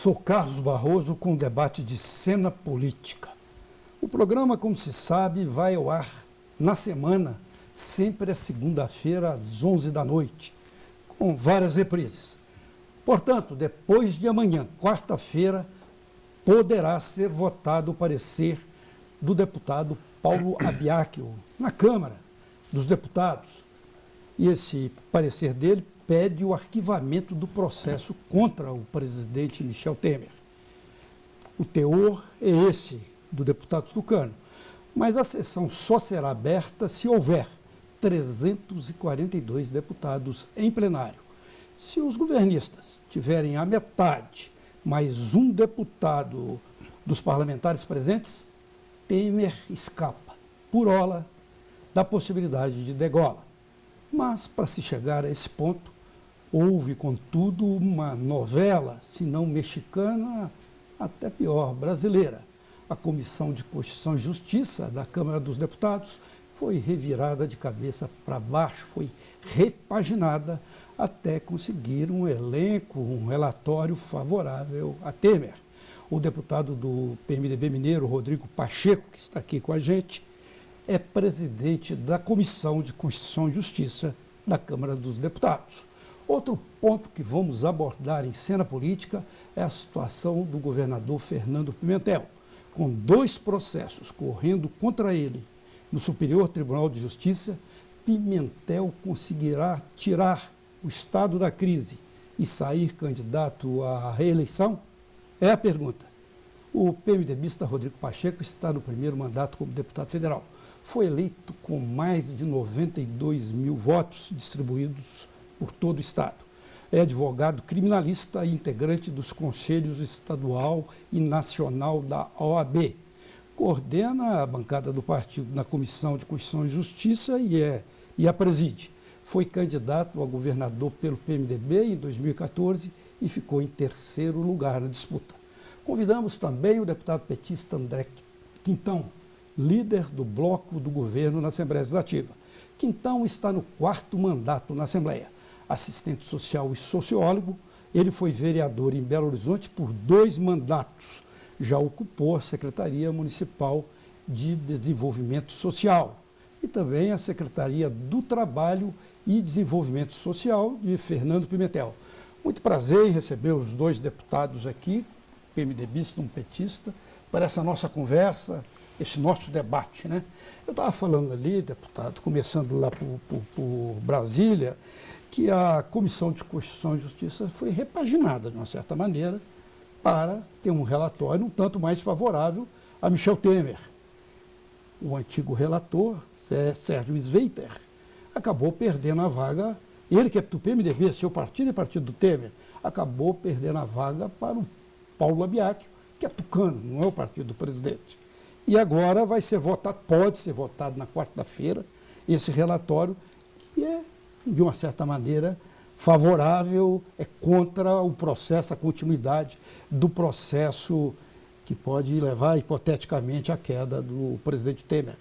Sou Carlos Barroso com o debate de cena política. O programa, como se sabe, vai ao ar na semana, sempre à segunda-feira às 11 da noite, com várias reprises. Portanto, depois de amanhã, quarta-feira, poderá ser votado o parecer do deputado Paulo Abiacchio na Câmara dos Deputados. E esse parecer dele pede o arquivamento do processo contra o presidente Michel Temer. O teor é esse do deputado Tucano, mas a sessão só será aberta se houver 342 deputados em plenário. Se os governistas tiverem a metade, mais um deputado dos parlamentares presentes, Temer escapa, por hora, da possibilidade de degola. Mas, para se chegar a esse ponto, houve, contudo, uma novela, se não mexicana, até pior, brasileira. A Comissão de Constituição e Justiça da Câmara dos Deputados foi revirada de cabeça para baixo, foi repaginada até conseguir um elenco, um relatório favorável a Temer. O deputado do PMDB mineiro, Rodrigo Pacheco, que está aqui com a gente, é presidente da Comissão de Constituição e Justiça da Câmara dos Deputados. Outro ponto que vamos abordar em cena política é a situação do governador Fernando Pimentel, com 2 processos correndo contra ele no Superior Tribunal de Justiça. Pimentel conseguirá tirar o estado da crise e sair candidato à reeleição? É a pergunta. O PMDBista Rodrigo Pacheco está no primeiro mandato como deputado federal. Foi eleito com mais de 92 mil votos distribuídos por todo o estado. É advogado criminalista e integrante dos conselhos estadual e nacional da OAB. Coordena a bancada do partido na Comissão de Constituição e Justiça e a preside. Foi candidato a governador pelo PMDB em 2014 e ficou em 3º lugar na disputa. Convidamos também o deputado petista André Quintão, líder do bloco do governo na Assembleia Legislativa. Quintão está no 4º mandato na Assembleia. Assistente social e sociólogo, ele foi vereador em Belo Horizonte por 2 mandatos. Já ocupou a Secretaria Municipal de Desenvolvimento Social e também a Secretaria do Trabalho e Desenvolvimento Social de Fernando Pimentel. Muito prazer em receber os 2 deputados aqui, PMDBista e um petista, para essa nossa conversa, esse nosso debate, né? Eu estava falando ali, deputado, começando lá por Brasília, que a Comissão de Constituição e Justiça foi repaginada, de uma certa maneira, para ter um relatório um tanto mais favorável a Michel Temer. O antigo relator, Sérgio Sveiter, acabou perdendo a vaga, ele que é do PMDB, seu partido e partido do Temer, acabou perdendo a vaga para o Paulo Abiacchio, que é tucano, não é o partido do presidente. E agora vai ser votado, pode ser votado na quarta-feira, esse relatório, que é, de uma certa maneira, favorável, é contra o processo, a continuidade do processo que pode levar, hipoteticamente, à queda do presidente Temer.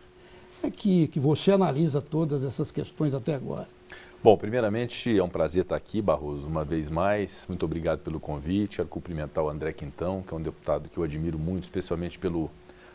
É que você analisa todas essas questões até agora. Bom, primeiramente é um prazer estar aqui, Barroso, uma vez mais. Muito obrigado pelo convite. Quero cumprimentar o André Quintão, que é um deputado que eu admiro muito, especialmente pelo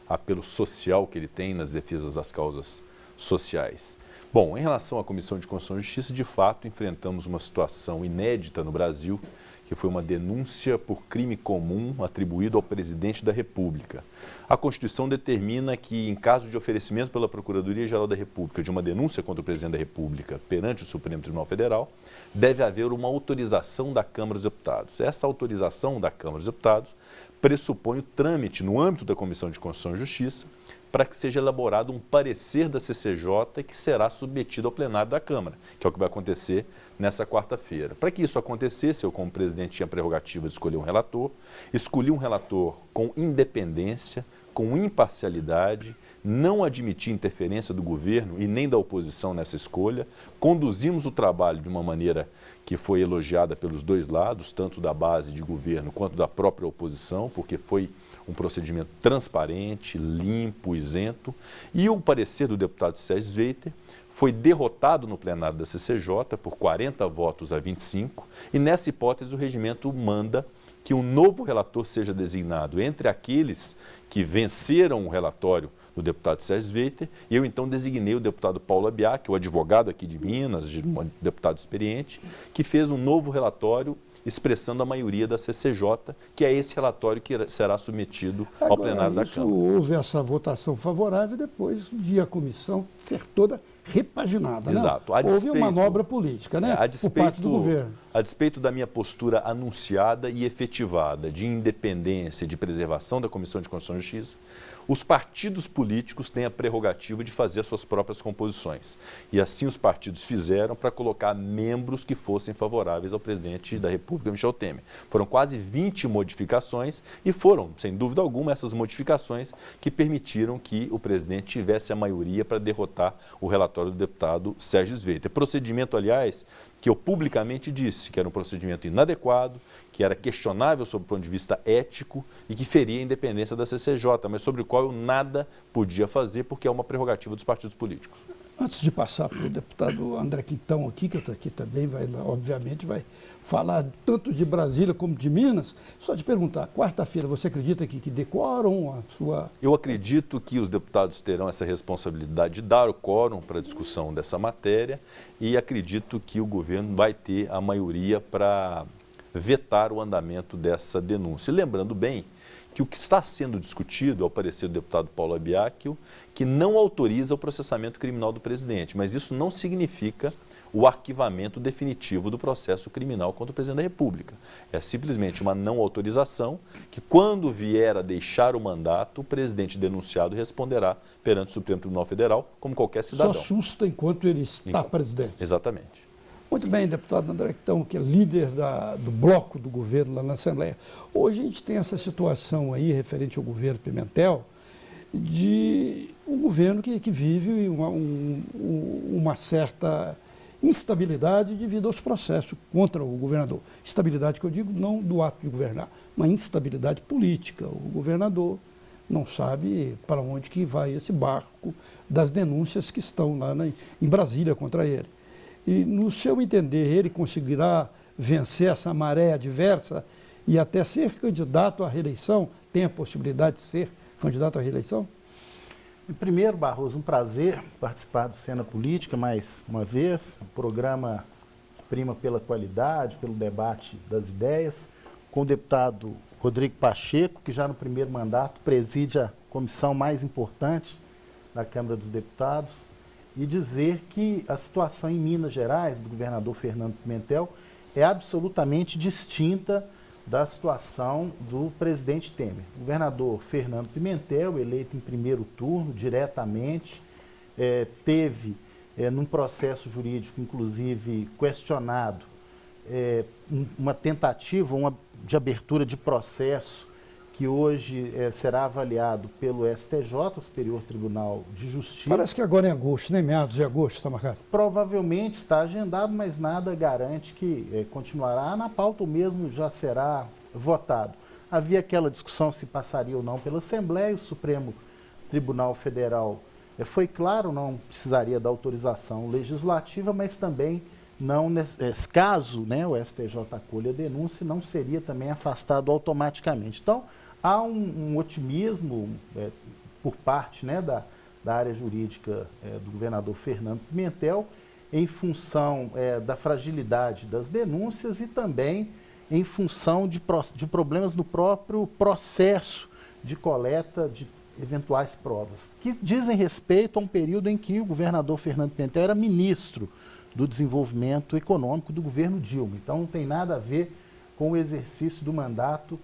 apelo social que ele tem nas defesas das causas sociais. Bom, em relação à Comissão de Constituição e Justiça, de fato, enfrentamos uma situação inédita no Brasil, que foi uma denúncia por crime comum atribuído ao presidente da República. A Constituição determina que, em caso de oferecimento pela Procuradoria-Geral da República de uma denúncia contra o presidente da República perante o Supremo Tribunal Federal, deve haver uma autorização da Câmara dos Deputados. Essa autorização da Câmara dos Deputados pressupõe o trâmite no âmbito da Comissão de Constituição e Justiça para que seja elaborado um parecer da CCJ que será submetido ao plenário da Câmara, que é o que vai acontecer nessa quarta-feira. Para que isso acontecesse, eu, como presidente, tinha a prerrogativa de escolher um relator, escolhi um relator com independência, com imparcialidade, não admiti interferência do governo e nem da oposição nessa escolha, conduzimos o trabalho de uma maneira que foi elogiada pelos 2 lados, tanto da base de governo quanto da própria oposição, porque foi um procedimento transparente, limpo, isento, e o parecer do deputado Sérgio Sveiter foi derrotado no plenário da CCJ por 40 votos a 25, e nessa hipótese o regimento manda que um novo relator seja designado entre aqueles que venceram o relatório do deputado Sérgio Sveiter, e eu então designei o deputado Paulo Abiac, o advogado aqui de Minas, um deputado experiente, que fez um novo relatório expressando a maioria da CCJ, que é esse relatório que será submetido ao plenário da Câmara. Houve essa votação favorável e depois de a comissão ser toda repaginada. Exato. Né? Houve uma manobra política, né? Por parte do governo. A despeito da minha postura anunciada e efetivada de independência e de preservação da Comissão de Constituição e Justiça, os partidos políticos têm a prerrogativa de fazer as suas próprias composições. E assim os partidos fizeram para colocar membros que fossem favoráveis ao presidente da República, Michel Temer. Foram quase 20 modificações e foram, sem dúvida alguma, essas modificações que permitiram que o presidente tivesse a maioria para derrotar o relatório do deputado Sérgio Sveiter. Procedimento, aliás, que eu publicamente disse que era um procedimento inadequado, que era questionável sob o ponto de vista ético e que feria a independência da CCJ, mas sobre o qual eu nada podia fazer porque é uma prerrogativa dos partidos políticos. Antes de passar para o deputado André Quintão aqui, que eu estou aqui também, obviamente vai falar tanto de Brasília como de Minas, só te perguntar, quarta-feira você acredita que dê quórum a sua... Eu acredito que os deputados terão essa responsabilidade de dar o quórum para a discussão dessa matéria e acredito que o governo vai ter a maioria para vetar o andamento dessa denúncia. E lembrando bem que o que está sendo discutido, ao parecer do deputado Paulo Abiac, que não autoriza o processamento criminal do presidente, mas isso não significa o arquivamento definitivo do processo criminal contra o presidente da República. É simplesmente uma não autorização que, quando vier a deixar o mandato, o presidente denunciado responderá perante o Supremo Tribunal Federal, como qualquer cidadão. Só assusta enquanto ele está presidente. Exatamente. Muito bem, deputado André Quintão, que é líder do bloco do governo lá na Assembleia. Hoje a gente tem essa situação aí, referente ao governo Pimentel, de um governo que vive uma certa instabilidade devido aos processos contra o governador. Estabilidade que eu digo não do ato de governar, uma instabilidade política. O governador não sabe para onde que vai esse barco das denúncias que estão lá em Brasília contra ele. E, no seu entender, ele conseguirá vencer essa maré adversa e até ser candidato à reeleição? Tem a possibilidade de ser candidato à reeleição? Primeiro, Barroso, um prazer participar do Cena Política mais uma vez. O programa prima pela qualidade, pelo debate das ideias, com o deputado Rodrigo Pacheco, que já no primeiro mandato preside a comissão mais importante da Câmara dos Deputados, e dizer que a situação em Minas Gerais, do governador Fernando Pimentel, é absolutamente distinta da situação do presidente Temer. O governador Fernando Pimentel, eleito em primeiro turno, diretamente, teve, num processo jurídico, inclusive, questionado, uma tentativa de abertura de processo que hoje será avaliado pelo STJ, Superior Tribunal de Justiça. Parece que agora em agosto, né? Meados de agosto está marcado. Provavelmente está agendado, mas nada garante que continuará na pauta ou mesmo já será votado. Havia aquela discussão se passaria ou não pela Assembleia, o Supremo Tribunal Federal foi claro, não precisaria da autorização legislativa, mas também não, caso o STJ acolha a denúncia, não seria também afastado automaticamente. Então, há um otimismo por parte da área jurídica do governador Fernando Pimentel, em função da fragilidade das denúncias e também em função de problemas no próprio processo de coleta de eventuais provas, que dizem respeito a um período em que o governador Fernando Pimentel era ministro do Desenvolvimento Econômico do governo Dilma. Então, não tem nada a ver com o exercício do mandato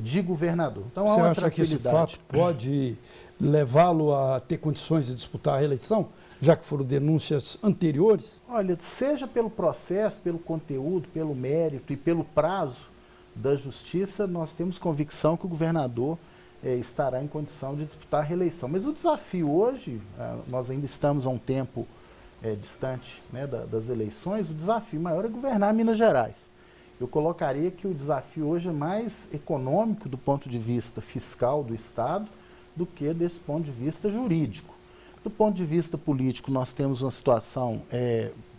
de governador. Então, você acha que esse fato pode levá-lo a ter condições de disputar a reeleição, já que foram denúncias anteriores? Olha, seja pelo processo, pelo conteúdo, pelo mérito e pelo prazo da justiça, nós temos convicção que o governador estará em condição de disputar a reeleição. Mas o desafio hoje, nós ainda estamos a um tempo distante das eleições, o desafio maior é governar Minas Gerais. Eu colocaria que o desafio hoje é mais econômico do ponto de vista fiscal do Estado do que desse ponto de vista jurídico. Do ponto de vista político, nós temos uma situação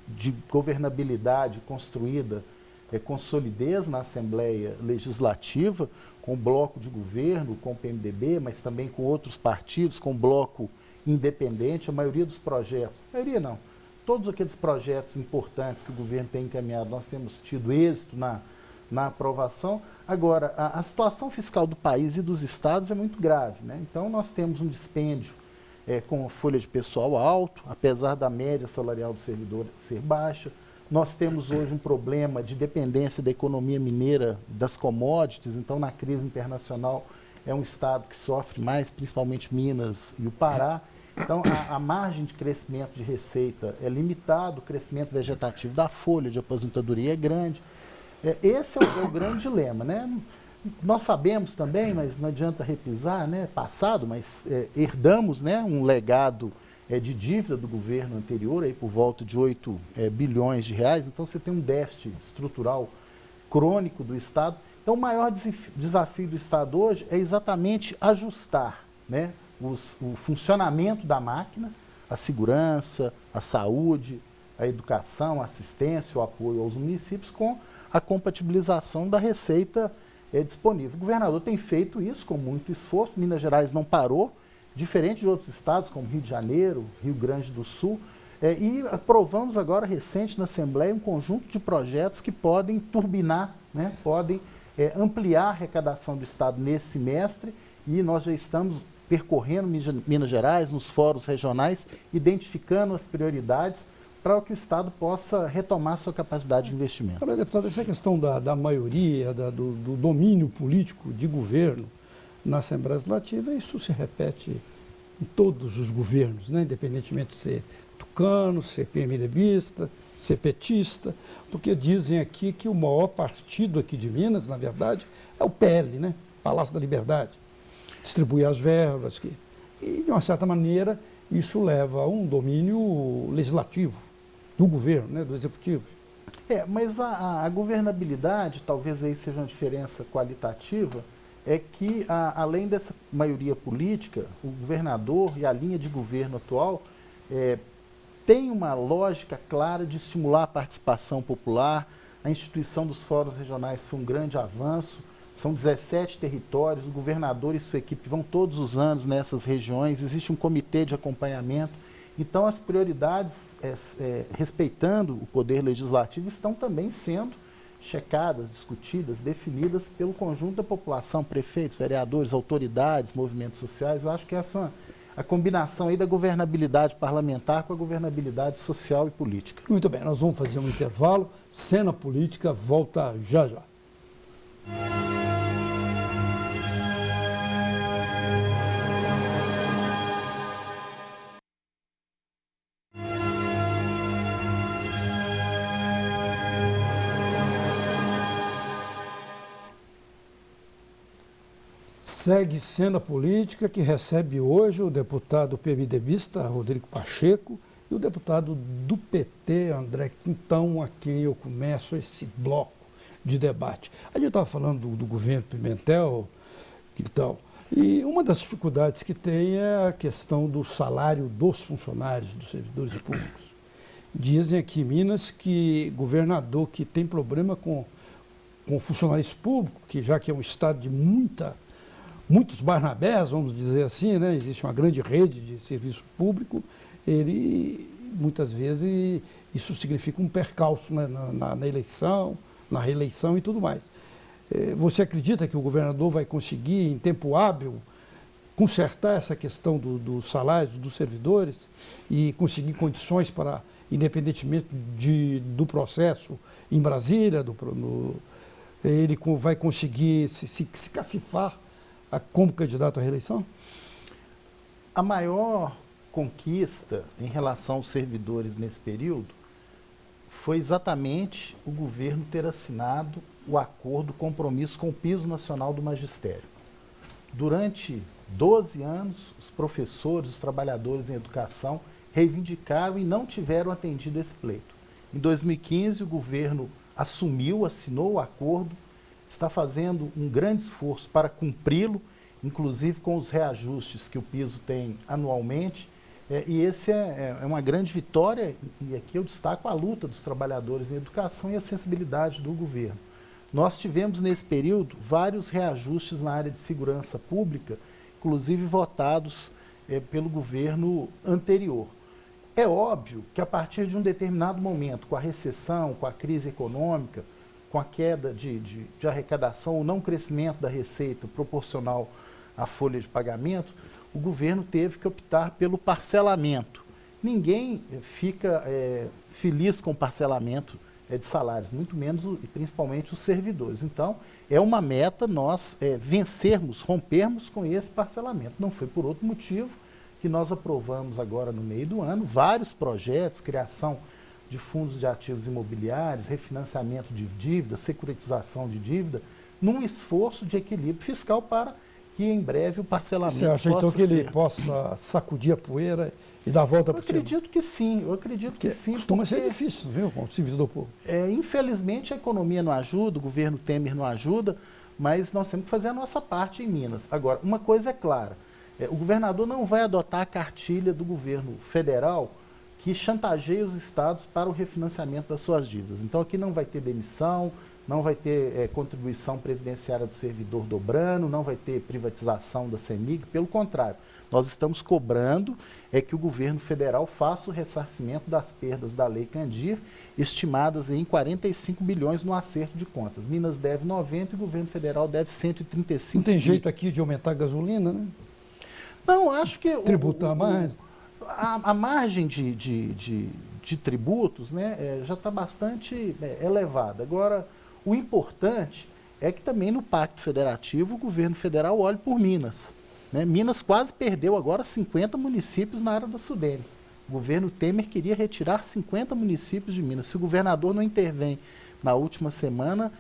de governabilidade construída com solidez na Assembleia Legislativa, com o bloco de governo, com o PMDB, mas também com outros partidos, com o bloco independente. A maioria dos projetos, maioria não, todos aqueles projetos importantes que o governo tem encaminhado, nós temos tido êxito na aprovação. Agora, a situação fiscal do país e dos estados é muito grave, né? Então, nós temos um dispêndio com folha de pessoal alto, apesar da média salarial do servidor ser baixa. Nós temos hoje um problema de dependência da economia mineira, das commodities. Então, na crise internacional, é um estado que sofre mais, principalmente Minas e o Pará. Então, a margem de crescimento de receita é limitada, o crescimento vegetativo da folha de aposentadoria é grande. Esse é o grande dilema, né? Nós sabemos também, mas não adianta repisar, né? Passado, mas herdamos, né, um legado de dívida do governo anterior, aí por volta de 8 bilhões de reais. Então, você tem um déficit estrutural crônico do Estado. Então, o maior desafio do Estado hoje é exatamente ajustar, né, o funcionamento da máquina, a segurança, a saúde, a educação, a assistência, o apoio aos municípios com a compatibilização da receita disponível. O governador tem feito isso com muito esforço. Minas Gerais não parou, diferente de outros estados como Rio de Janeiro, Rio Grande do Sul, e aprovamos agora recente na Assembleia um conjunto de projetos que podem turbinar, né, podem ampliar a arrecadação do Estado nesse semestre, e nós já estamos percorrendo Minas Gerais, nos fóruns regionais, identificando as prioridades para que o Estado possa retomar sua capacidade de investimento. Agora, deputado, essa questão da maioria, do domínio político de governo na Assembleia Legislativa, isso se repete em todos os governos, né? Independentemente de ser tucano, ser PMDBista, ser petista, porque dizem aqui que o maior partido aqui de Minas, na verdade, é o PL, né? Palácio da Liberdade, distribui as verbas, e de uma certa maneira isso leva a um domínio legislativo do governo, né? Do executivo. Mas a governabilidade, talvez aí seja uma diferença qualitativa, é que, além dessa maioria política, o governador e a linha de governo atual tem uma lógica clara de estimular a participação popular. A instituição dos fóruns regionais foi um grande avanço, são 17 territórios, o governador e sua equipe vão todos os anos nessas regiões, existe um comitê de acompanhamento. Então, as prioridades, respeitando o poder legislativo, estão também sendo checadas, discutidas, definidas pelo conjunto da população, prefeitos, vereadores, autoridades, movimentos sociais. Eu acho que essa a combinação aí da governabilidade parlamentar com a governabilidade social e política. Muito bem, nós vamos fazer um intervalo. Cena Política volta já já. Segue Cena Política, que recebe hoje o deputado PMDBista Rodrigo Pacheco e o deputado do PT, André Quintão, a quem eu começo esse bloco de debate. A gente estava falando do governo Pimentel, Quintão, e uma das dificuldades que tem é a questão do salário dos funcionários, dos servidores públicos. Dizem aqui em Minas que governador que tem problema com funcionários públicos, que já que é um estado de muitos Barnabés, vamos dizer assim, né? Existe uma grande rede de serviço público, ele, muitas vezes, isso significa um percalço, né? na eleição, na reeleição e tudo mais. Você acredita que o governador vai conseguir, em tempo hábil, consertar essa questão dos salários dos servidores e conseguir condições para, independentemente do processo em Brasília, ele vai conseguir se cacifar como candidato à reeleição? A maior conquista em relação aos servidores nesse período foi exatamente o governo ter assinado o acordo, o compromisso com o piso nacional do magistério. Durante 12 anos, os professores, os trabalhadores em educação reivindicaram e não tiveram atendido esse pleito. Em 2015, o governo assinou o acordo, está fazendo um grande esforço para cumpri-lo, inclusive com os reajustes que o piso tem anualmente. E esse é uma grande vitória, e aqui eu destaco a luta dos trabalhadores em educação e a sensibilidade do governo. Nós tivemos nesse período vários reajustes na área de segurança pública, inclusive votados pelo governo anterior. É óbvio que a partir de um determinado momento, com a recessão, com a crise econômica, com a queda de arrecadação, o não crescimento da receita proporcional à folha de pagamento, o governo teve que optar pelo parcelamento. Ninguém fica feliz com o parcelamento de salários, muito menos e principalmente os servidores. Então, é uma meta nós vencermos, rompermos com esse parcelamento. Não foi por outro motivo que nós aprovamos agora no meio do ano vários projetos, criação de fundos de ativos imobiliários, refinanciamento de dívida, securitização de dívida, num esforço de equilíbrio fiscal para que em breve o parcelamento possa ser. Você acha então que ele possa sacudir a poeira e dar a volta por cima? Eu acredito que sim, Costuma ser difícil, viu, com o serviço do povo. Infelizmente a economia não ajuda, o governo Temer não ajuda, mas nós temos que fazer a nossa parte em Minas. Agora, uma coisa é clara, o governador não vai adotar a cartilha do governo federal que chantageia os estados para o refinanciamento das suas dívidas. Então aqui não vai ter demissão, não vai ter contribuição previdenciária do servidor dobrando, não vai ter privatização da CEMIG, pelo contrário. Nós estamos cobrando que o governo federal faça o ressarcimento das perdas da Lei Candir, estimadas em 45 bilhões no acerto de contas. Minas deve 90 e o governo federal deve 135 Não tem jeito aqui de aumentar a gasolina, né? Não, acho que... Tributar mais. A margem de tributos, né, já está bastante elevada. Agora, o importante é que também no Pacto Federativo o governo federal olhe por Minas. Né? Minas quase perdeu agora 50 municípios na área da Sudene. O governo Temer queria retirar 50 municípios de Minas. Se o governador não intervém na última semana,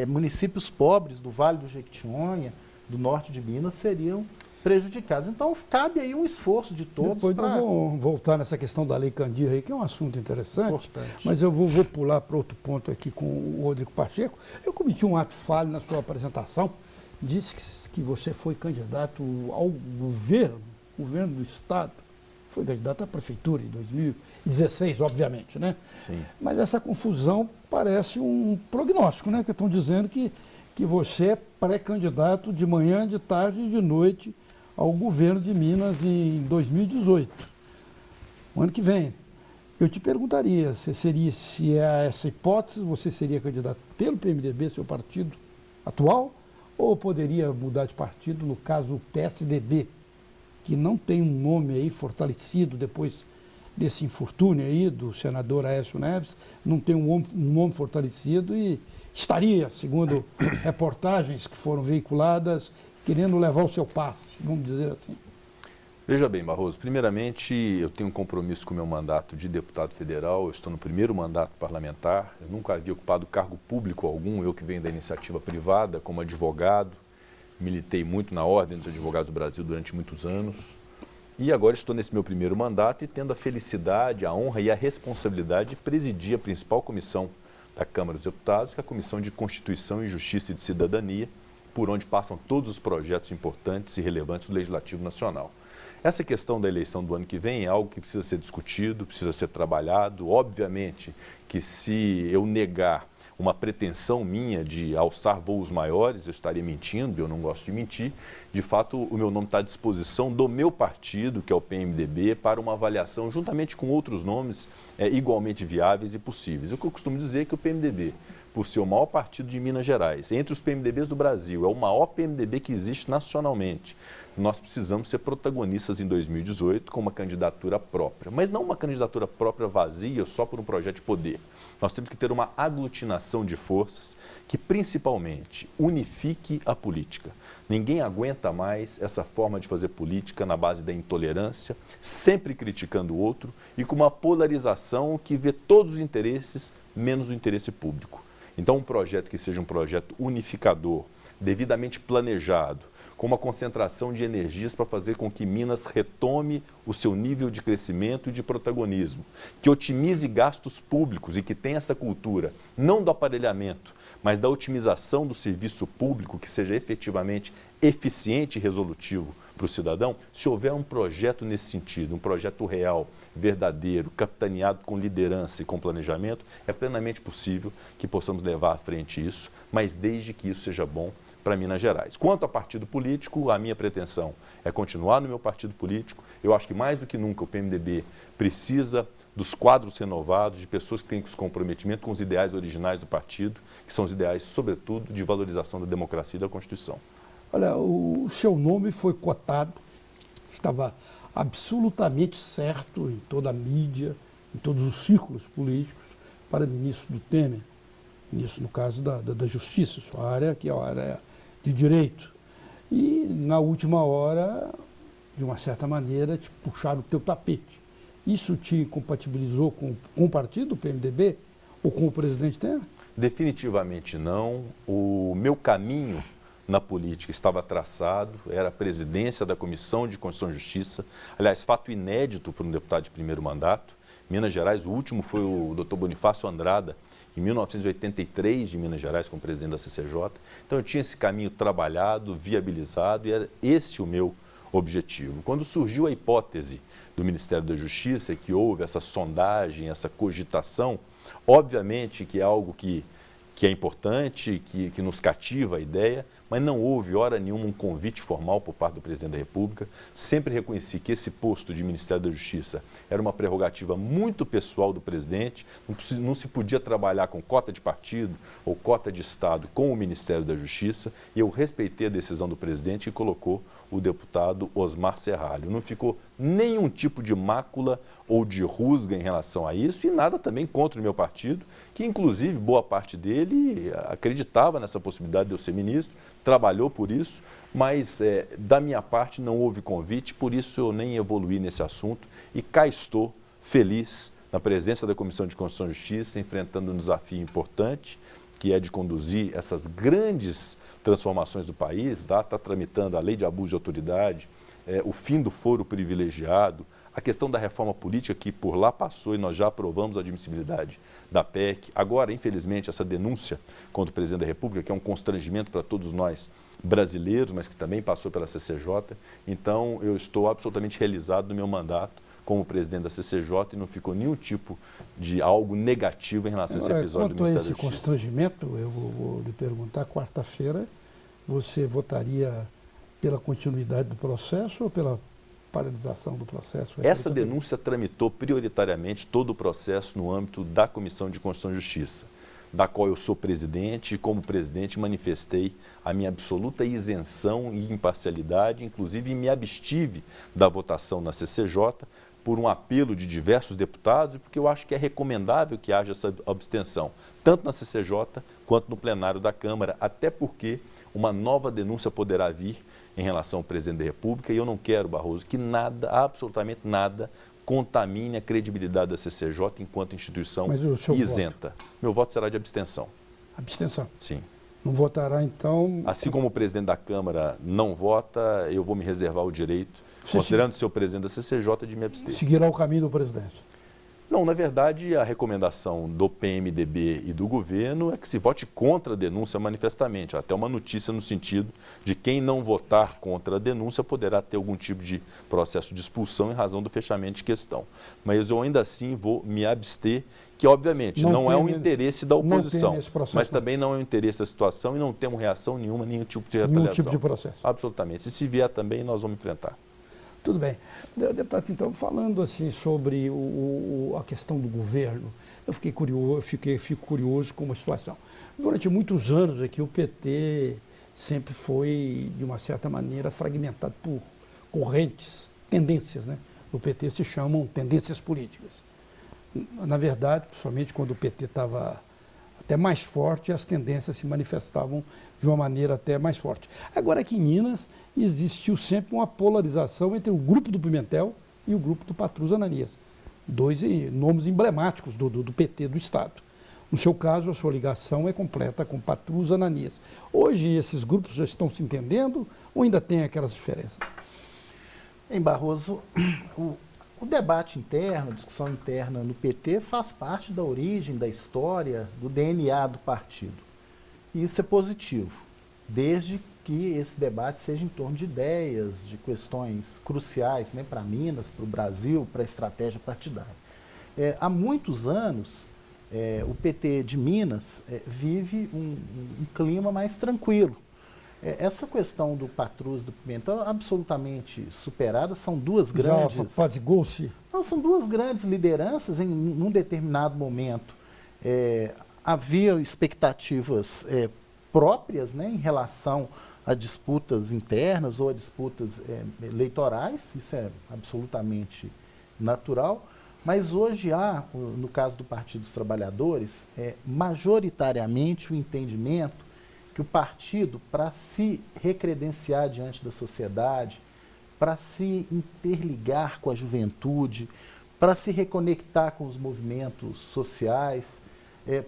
municípios pobres do Vale do Jequitinhonha, do norte de Minas, seriam prejudicados. Então, cabe aí um esforço de todos. Depois nós vamos voltar nessa questão da Lei Candir aí, que é um assunto interessante. Importante. Mas eu vou pular para outro ponto aqui com o Rodrigo Pacheco. Eu cometi um ato falho na sua apresentação. Disse que você foi candidato ao governo do Estado. Foi candidato à prefeitura em 2016, obviamente, né? Sim. Mas essa confusão parece um prognóstico, né? Porque estão dizendo que você é pré-candidato de manhã, de tarde e de noite ao governo de Minas em 2018, o ano que vem. Eu te perguntaria, se é essa hipótese, você seria candidato pelo PMDB, seu partido atual, ou poderia mudar de partido, no caso o PSDB, que não tem um nome aí fortalecido depois desse infortúnio aí do senador Aécio Neves, não tem um nome fortalecido e estaria, segundo reportagens que foram veiculadas, querendo levar o seu passe, vamos dizer assim. Veja bem, Barroso, primeiramente eu tenho um compromisso com o meu mandato de deputado federal, eu estou no primeiro mandato parlamentar, eu nunca havia ocupado cargo público algum, eu que venho da iniciativa privada como advogado, militei muito na Ordem dos Advogados do Brasil durante muitos anos e agora estou nesse meu primeiro mandato e tendo a felicidade, a honra e a responsabilidade de presidir a principal comissão da Câmara dos Deputados, que é a Comissão de Constituição e Justiça e de Cidadania, por onde passam todos os projetos importantes e relevantes do Legislativo Nacional. Essa questão da eleição do ano que vem é algo que precisa ser discutido, precisa ser trabalhado. Obviamente que se eu negar uma pretensão minha de alçar voos maiores, eu estaria mentindo, eu não gosto de mentir. De fato, o meu nome está à disposição do meu partido, que é o PMDB, para uma avaliação juntamente com outros nomes igualmente viáveis e possíveis. O que eu costumo dizer é que o PMDB, por ser o maior partido de Minas Gerais, entre os PMDBs do Brasil, é o maior PMDB que existe nacionalmente. Nós precisamos ser protagonistas em 2018 com uma candidatura própria, mas não uma candidatura própria vazia só por um projeto de poder. Nós temos que ter uma aglutinação de forças que principalmente unifique a política. Ninguém aguenta mais essa forma de fazer política na base da intolerância, sempre criticando o outro e com uma polarização que vê todos os interesses menos o interesse público. Então, um projeto que seja um projeto unificador, devidamente planejado, com uma concentração de energias para fazer com que Minas retome o seu nível de crescimento e de protagonismo, que otimize gastos públicos e que tenha essa cultura, não do aparelhamento, mas da otimização do serviço público, que seja efetivamente eficiente e resolutivo para o cidadão, se houver um projeto nesse sentido, um projeto real, verdadeiro, capitaneado com liderança e com planejamento, é plenamente possível que possamos levar à frente isso, mas desde que isso seja bom para Minas Gerais. Quanto a partido político, a minha pretensão é continuar no meu partido político. Eu acho que mais do que nunca o PMDB precisa dos quadros renovados, de pessoas que têm esse comprometimento com os ideais originais do partido, que são os ideais, sobretudo, de valorização da democracia e da Constituição. Olha, o seu nome foi cotado, estava absolutamente certo em toda a mídia, em todos os círculos políticos, para ministro do Temer, ministro, no caso, da Justiça, sua área, que é a área de Direito. E, na última hora, de uma certa maneira, te puxaram o teu tapete. Isso te compatibilizou com o partido, o PMDB, ou com o presidente Temer? Definitivamente não. O meu caminho na política estava traçado, era a presidência da Comissão de Constituição e Justiça. Aliás, fato inédito para um deputado de primeiro mandato. Minas Gerais, o último foi o Dr. Bonifácio Andrada, em 1983, de Minas Gerais, como presidente da CCJ. Então, eu tinha esse caminho trabalhado, viabilizado, e era esse o meu objetivo. Quando surgiu a hipótese do Ministério da Justiça, que houve essa sondagem, essa cogitação, obviamente que é algo que é importante, que nos cativa a ideia, mas não houve, hora nenhuma, um convite formal por parte do presidente da República. Sempre reconheci que esse posto de Ministério da Justiça era uma prerrogativa muito pessoal do presidente, não se podia trabalhar com cota de partido ou cota de Estado com o Ministério da Justiça, e eu respeitei a decisão do presidente e colocou o deputado Osmar Serralho. Não ficou nenhum tipo de mácula ou de rusga em relação a isso, e nada também contra o meu partido, que inclusive boa parte dele acreditava nessa possibilidade de eu ser ministro, trabalhou por isso, mas da minha parte não houve convite, por isso eu nem evoluí nesse assunto, e cá estou feliz na presença da Comissão de Constituição e Justiça, enfrentando um desafio importante, que é de conduzir essas grandes transformações do país. Está tramitando a lei de abuso de autoridade, o fim do foro privilegiado, a questão da reforma política que por lá passou e nós já aprovamos a admissibilidade da PEC. Agora, infelizmente, essa denúncia contra o presidente da República, que é um constrangimento para todos nós brasileiros, mas que também passou pela CCJ. Então, eu estou absolutamente realizado no meu mandato como presidente da CCJ e não ficou nenhum tipo de algo negativo em relação a esse episódio do Ministério da Justiça. Quanto a esse constrangimento, eu vou lhe perguntar, quarta-feira, você votaria pela continuidade do processo ou pela paralisação do processo? Essa denúncia tramitou prioritariamente todo o processo no âmbito da Comissão de Constituição e Justiça, da qual eu sou presidente, e como presidente manifestei a minha absoluta isenção e imparcialidade, inclusive me abstive da votação na CCJ por um apelo de diversos deputados, porque eu acho que é recomendável que haja essa abstenção, tanto na CCJ quanto no plenário da Câmara, até porque uma nova denúncia poderá vir em relação ao presidente da República, e eu não quero, Barroso, que nada, absolutamente nada, contamine a credibilidade da CCJ enquanto instituição isenta. Meu voto será de abstenção. Abstenção? Sim. Não votará, então... Assim como o presidente da Câmara não vota, eu vou me reservar o direito, considerando ser o presidente da CCJ, de me abster. Seguirá o caminho do presidente? Não, na verdade, a recomendação do PMDB e do governo é que se vote contra a denúncia manifestamente. Há até uma notícia no sentido de quem não votar contra a denúncia poderá ter algum tipo de processo de expulsão em razão do fechamento de questão. Mas eu ainda assim vou me abster, que obviamente não é um interesse da oposição, mas também não é um interesse da situação, e não temos reação nenhuma, nenhum tipo de retaliação. Nenhum tipo de processo. Absolutamente. Se vier também, nós vamos enfrentar. Tudo bem. Deputado, então, falando assim sobre a questão do governo, eu fiquei curioso, fico curioso com uma situação. Durante muitos anos aqui o PT sempre foi, de uma certa maneira, fragmentado por correntes, tendências, né? O PT se chamam tendências políticas. Na verdade, principalmente quando o PT estava até mais forte, as tendências se manifestavam de uma maneira até mais forte. Agora, aqui em Minas, existiu sempre uma polarização entre o grupo do Pimentel e o grupo do Patrus Ananias. Dois nomes emblemáticos do PT do Estado. No seu caso, a sua ligação é completa com Patrus Ananias. Hoje, esses grupos já estão se entendendo ou ainda tem aquelas diferenças? Em Barroso, o debate interno, a discussão interna no PT faz parte da origem, da história, do DNA do partido. E isso é positivo, desde que esse debate seja em torno de ideias, de questões cruciais, né, para Minas, para o Brasil, para a estratégia partidária. Há muitos anos, o PT de Minas vive um clima mais tranquilo. Essa questão do Patrus e do Pimentel é absolutamente superada, são duas grandes... Já apazigou-se? Não, são duas grandes lideranças em um determinado momento. Havia expectativas próprias, né, em relação a disputas internas ou a disputas eleitorais, isso é absolutamente natural, mas hoje há, no caso do Partido dos Trabalhadores, majoritariamente o entendimento que o partido, para se recredenciar diante da sociedade, para se interligar com a juventude, para se reconectar com os movimentos sociais,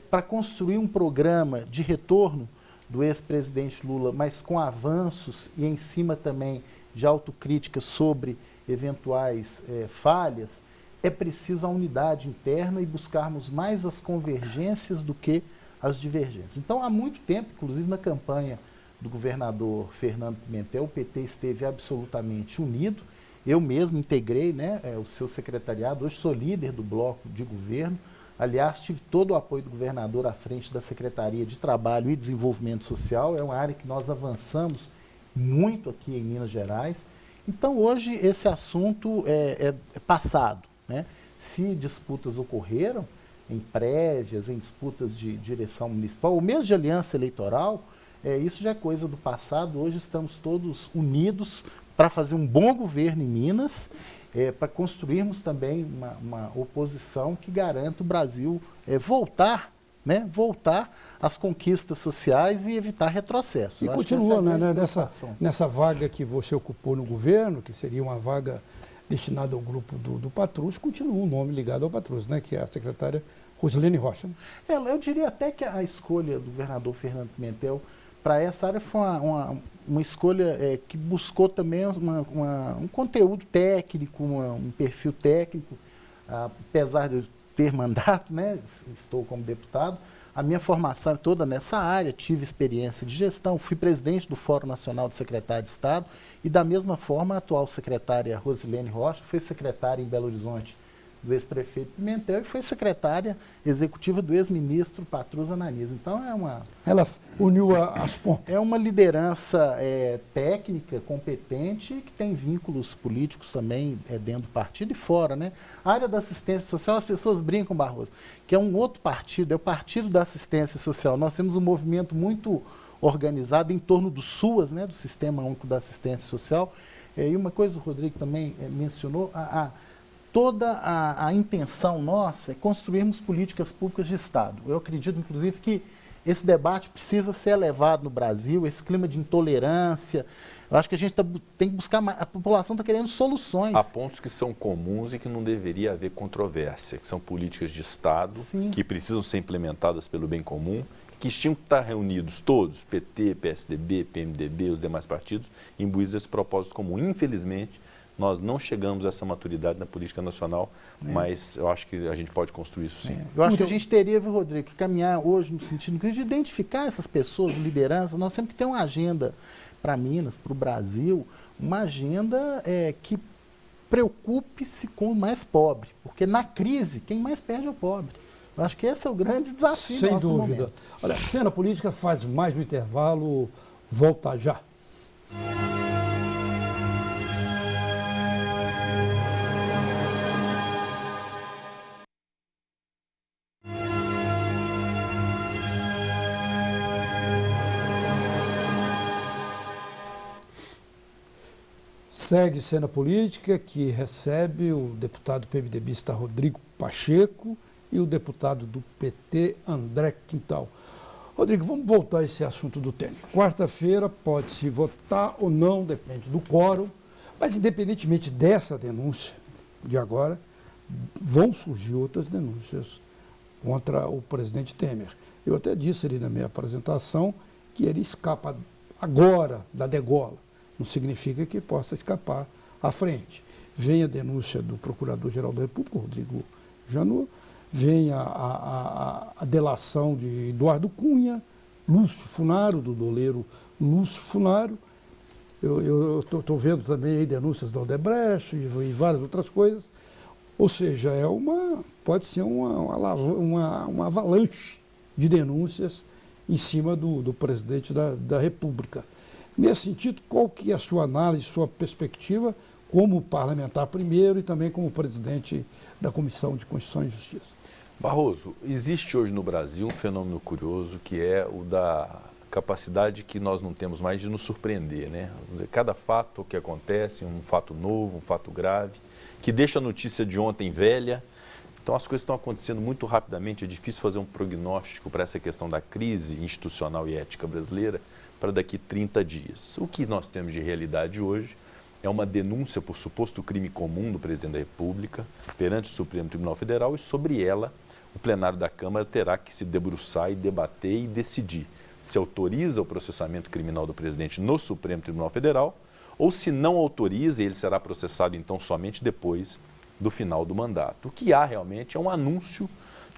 para construir um programa de retorno do ex-presidente Lula, mas com avanços e em cima também de autocrítica sobre eventuais falhas, é preciso a unidade interna e buscarmos mais as convergências do que as divergências. Então, há muito tempo, inclusive na campanha do governador Fernando Pimentel, o PT esteve absolutamente unido. Eu mesmo integrei, né, o seu secretariado, hoje sou líder do bloco de governo. Aliás, tive todo o apoio do governador à frente da Secretaria de Trabalho e Desenvolvimento Social. É uma área que nós avançamos muito aqui em Minas Gerais. Então, hoje, esse assunto é passado, né? Se disputas ocorreram em prévias, em disputas de direção municipal, ou mesmo de aliança eleitoral, isso já é coisa do passado. Hoje estamos todos unidos para fazer um bom governo em Minas, para construirmos também uma oposição que garanta o Brasil voltar às conquistas sociais e evitar retrocesso. E continua, nessa vaga que você ocupou no governo, que seria uma vaga destinada ao grupo do Patrus, continua o nome ligado ao Patrus, né, que é a secretária Rosilene Rocha. Eu diria até que a escolha do governador Fernando Pimentel para essa área foi uma escolha que buscou também um conteúdo técnico, um perfil técnico. Apesar de eu ter mandato, né, estou como deputado, a minha formação é toda nessa área, tive experiência de gestão, fui presidente do Fórum Nacional de Secretário de Estado e, da mesma forma, a atual secretária Rosilene Rocha foi secretária em Belo Horizonte do ex-prefeito Pimentel e foi secretária executiva do ex-ministro Patrus Ananias. Então, ela uniu as pontas. É uma liderança técnica, competente, que tem vínculos políticos também dentro do partido e fora, né? A área da assistência social, as pessoas brincam, Barroso, que é um outro partido, é o Partido da Assistência Social. Nós temos um movimento muito organizado em torno do SUAS, né, do Sistema Único da Assistência Social. E uma coisa o Rodrigo também mencionou, toda a intenção nossa é construirmos políticas públicas de Estado. Eu acredito, inclusive, que esse debate precisa ser elevado no Brasil, esse clima de intolerância. Eu acho que a gente tem que buscar mais, a população está querendo soluções. Há pontos que são comuns e que não deveria haver controvérsia, que são políticas de Estado, Sim. que precisam ser implementadas pelo bem comum, que tinham que estar reunidos todos, PT, PSDB, PMDB, os demais partidos, imbuídos desse propósito comum. Infelizmente, nós não chegamos a essa maturidade na política nacional, mas eu acho que a gente pode construir isso sim. Eu acho que a gente teria, viu, Rodrigo, que caminhar hoje no sentido de identificar essas pessoas, lideranças. Nós temos que ter uma agenda para Minas, para o Brasil, uma agenda que preocupe-se com o mais pobre, porque na crise, quem mais perde é o pobre. Eu acho que esse é o grande desafio. Sem dúvida. Momento. Olha, a Cena Política faz mais um intervalo, volta já. Segue Cena Política, que recebe o deputado PMDBista Rodrigo Pacheco e o deputado do PT, André Quintal. Rodrigo, vamos voltar a esse assunto do tênis. Quarta-feira pode-se votar ou não, depende do quórum, mas independentemente dessa denúncia de agora, vão surgir outras denúncias contra o presidente Temer. Eu até disse ali na minha apresentação que ele escapa agora da degola. Não significa que possa escapar à frente. Vem a denúncia do Procurador-Geral da República, Rodrigo Janot, vem a delação de Eduardo Cunha, Lúcio Funaro, do doleiro Lúcio Funaro. Eu estou vendo também aí denúncias da Odebrecht e várias outras coisas. Ou seja, pode ser uma avalanche de denúncias em cima do presidente da República. Nesse sentido, qual que é a sua análise, sua perspectiva como parlamentar primeiro e também como presidente da Comissão de Constituição e Justiça? Barroso, existe hoje no Brasil um fenômeno curioso que é o da capacidade que nós não temos mais de nos surpreender, né? Cada fato que acontece, um fato novo, um fato grave, que deixa a notícia de ontem velha. Então as coisas estão acontecendo muito rapidamente, é difícil fazer um prognóstico para essa questão da crise institucional e ética brasileira para daqui 30 dias. O que nós temos de realidade hoje é uma denúncia por suposto crime comum do presidente da República perante o Supremo Tribunal Federal e sobre ela o plenário da Câmara terá que se debruçar e debater e decidir se autoriza o processamento criminal do presidente no Supremo Tribunal Federal ou se não autoriza, ele será processado então somente depois do final do mandato. O que há realmente é um anúncio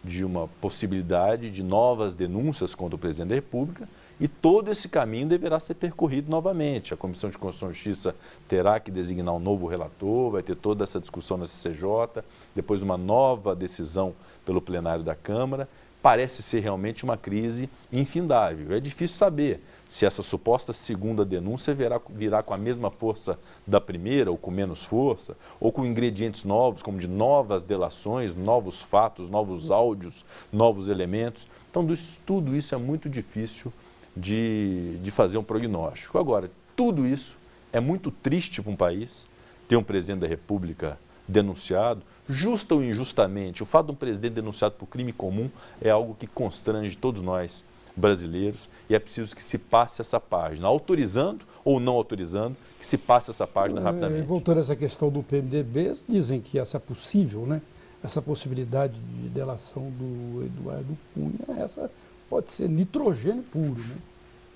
de uma possibilidade de novas denúncias contra o presidente da República e todo esse caminho deverá ser percorrido novamente. A Comissão de Constituição e Justiça terá que designar um novo relator, vai ter toda essa discussão na CCJ, depois uma nova decisão pelo plenário da Câmara. Parece ser realmente uma crise infindável. É difícil saber se essa suposta segunda denúncia virá com a mesma força da primeira, ou com menos força, ou com ingredientes novos, como de novas delações, novos fatos, novos áudios, novos elementos. Então, tudo isso é muito difícil de fazer um prognóstico. Agora, tudo isso é muito triste para um país, ter um presidente da República denunciado, justa ou injustamente. O fato de um presidente denunciado por crime comum é algo que constrange todos nós brasileiros e é preciso que se passe essa página, autorizando ou não autorizando, que se passe essa página rapidamente. Voltando a essa questão do PMDB, dizem que essa é possível, né? Essa possibilidade de delação do Eduardo Cunha, essa pode ser nitrogênio puro, né?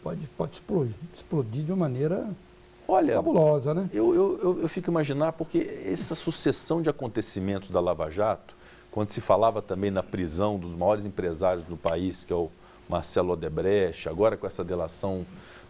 Pode explodir de uma maneira fabulosa, né? Eu fico imaginar porque essa sucessão de acontecimentos da Lava Jato, quando se falava também na prisão dos maiores empresários do país, que é o Marcelo Odebrecht, agora com essa delação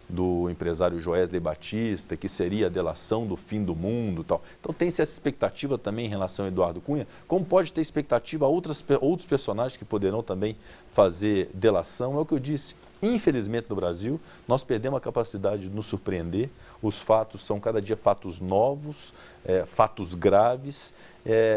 do empresário Joesley Batista, que seria a delação do fim do mundo e tal. Então tem-se essa expectativa também em relação a Eduardo Cunha, como pode ter expectativa a outros personagens que poderão também fazer delação. É o que eu disse. Infelizmente, no Brasil, nós perdemos a capacidade de nos surpreender. Os fatos são cada dia fatos novos, fatos graves.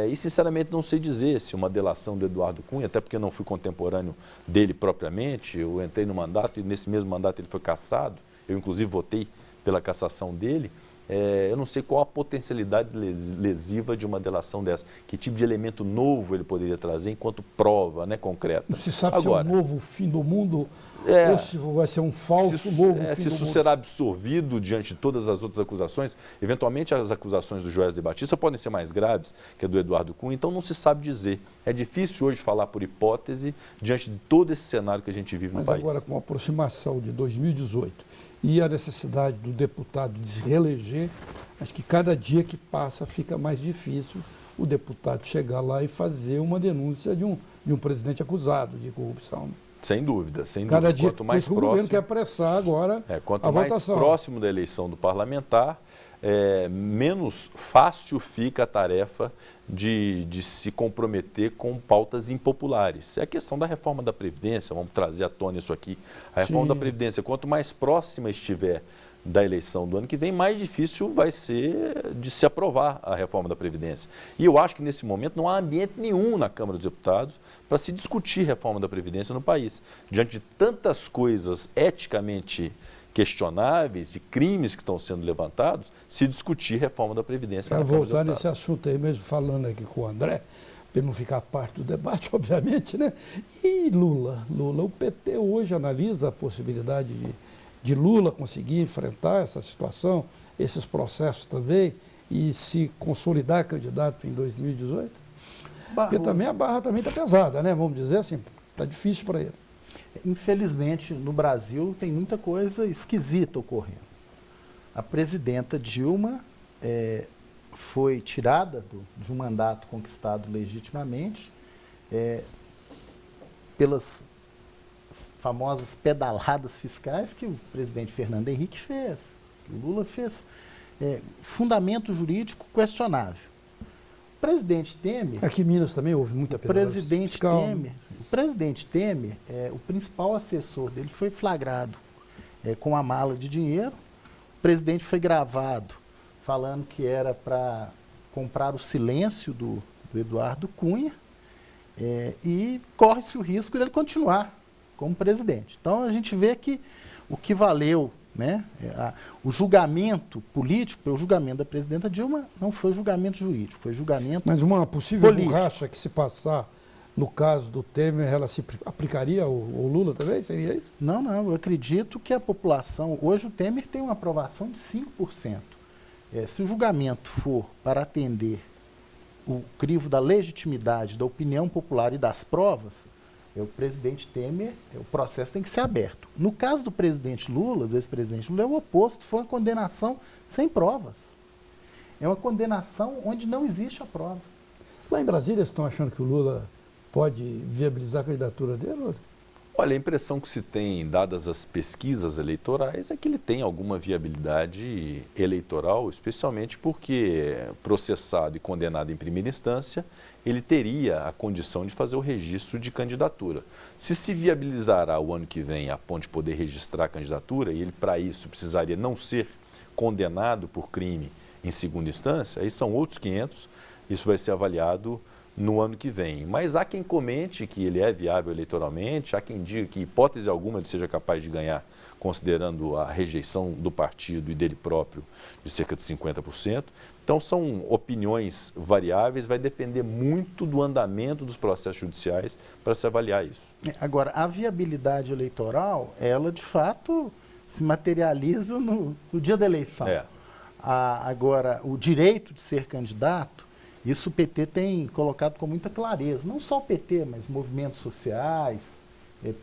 E, sinceramente, não sei dizer se uma delação do Eduardo Cunha, até porque eu não fui contemporâneo dele propriamente. Eu entrei no mandato e, nesse mesmo mandato, ele foi cassado. Eu, inclusive, votei pela cassação dele. Eu não sei qual a potencialidade lesiva de uma delação dessa. Que tipo de elemento novo ele poderia trazer enquanto prova, né, concreta. Não se sabe se é um novo fim do mundo ou se vai ser um falso novo fim do mundo. Se isso será absorvido diante de todas as outras acusações. Eventualmente, as acusações do Joesley Batista podem ser mais graves que a do Eduardo Cunha, então não se sabe dizer. É difícil hoje falar por hipótese diante de todo esse cenário que a gente vive no país. Mas agora, com a aproximação de 2018 e a necessidade do deputado de se reeleger, acho que cada dia que passa fica mais difícil o deputado chegar lá e fazer uma denúncia de um presidente acusado de corrupção. Sem dúvida, sem dúvida. Cada dia, quanto mais o governo quer apressar agora quanto a mais votação. Próximo da eleição do parlamentar, menos fácil fica a tarefa de se comprometer com pautas impopulares. É a questão da reforma da Previdência, vamos trazer à tona isso aqui. A reforma da Previdência, quanto mais próxima estiver da eleição do ano que vem, mais difícil vai ser de se aprovar a reforma da Previdência. E eu acho que nesse momento não há ambiente nenhum na Câmara dos Deputados para se discutir reforma da Previdência no país. Diante de tantas coisas eticamente questionáveis e crimes que estão sendo levantados, se discutir reforma da Previdência. Quero voltar nesse assunto aí mesmo, falando aqui com o André, para ele não ficar parte do debate, obviamente, né? E Lula, o PT hoje analisa a possibilidade de Lula conseguir enfrentar essa situação, esses processos também, e se consolidar candidato em 2018? Porque também a barra também está pesada, né? Vamos dizer assim, está difícil para ele. Infelizmente, no Brasil, tem muita coisa esquisita ocorrendo. A presidenta Dilma foi tirada de um mandato conquistado legitimamente pelas famosas pedaladas fiscais que o presidente Fernando Henrique fez, que o Lula fez. Fundamento jurídico questionável. O presidente Temer... Aqui em Minas também houve muita pedalada fiscal. O presidente Temer, o principal assessor dele foi flagrado com uma mala de dinheiro. O presidente foi gravado falando que era para comprar o silêncio do Eduardo Cunha e corre-se o risco dele continuar como presidente. Então, a gente vê que o que valeu, né, o julgamento político, o julgamento da presidenta Dilma, não foi julgamento jurídico, foi julgamento Mas uma possível político. borracha que se passar no caso do Temer, ela se aplicaria ao Lula também? Seria isso? Não, eu acredito que a população... Hoje o Temer tem uma aprovação de 5%. Se o julgamento for para atender o crivo da legitimidade, da opinião popular e das provas, o presidente Temer, o processo tem que ser aberto. No caso do presidente Lula, do ex-presidente Lula, é o oposto, foi uma condenação sem provas. É uma condenação onde não existe a prova. Lá em Brasília, eles estão achando que o Lula pode viabilizar a candidatura dele? Olha, a impressão que se tem, dadas as pesquisas eleitorais, é que ele tem alguma viabilidade eleitoral, especialmente porque, processado e condenado em primeira instância, ele teria a condição de fazer o registro de candidatura. Se viabilizará o ano que vem a ponto de poder registrar a candidatura, e ele, para isso, precisaria não ser condenado por crime em segunda instância, aí são outros 500, isso vai ser avaliado no ano que vem. Mas há quem comente que ele é viável eleitoralmente, há quem diga que, hipótese alguma, ele seja capaz de ganhar, considerando a rejeição do partido e dele próprio de cerca de 50%. Então, são opiniões variáveis, vai depender muito do andamento dos processos judiciais para se avaliar isso. Agora, a viabilidade eleitoral, ela, de fato, se materializa no dia da eleição. Agora, o direito de ser candidato, isso o PT tem colocado com muita clareza. Não só o PT, mas movimentos sociais,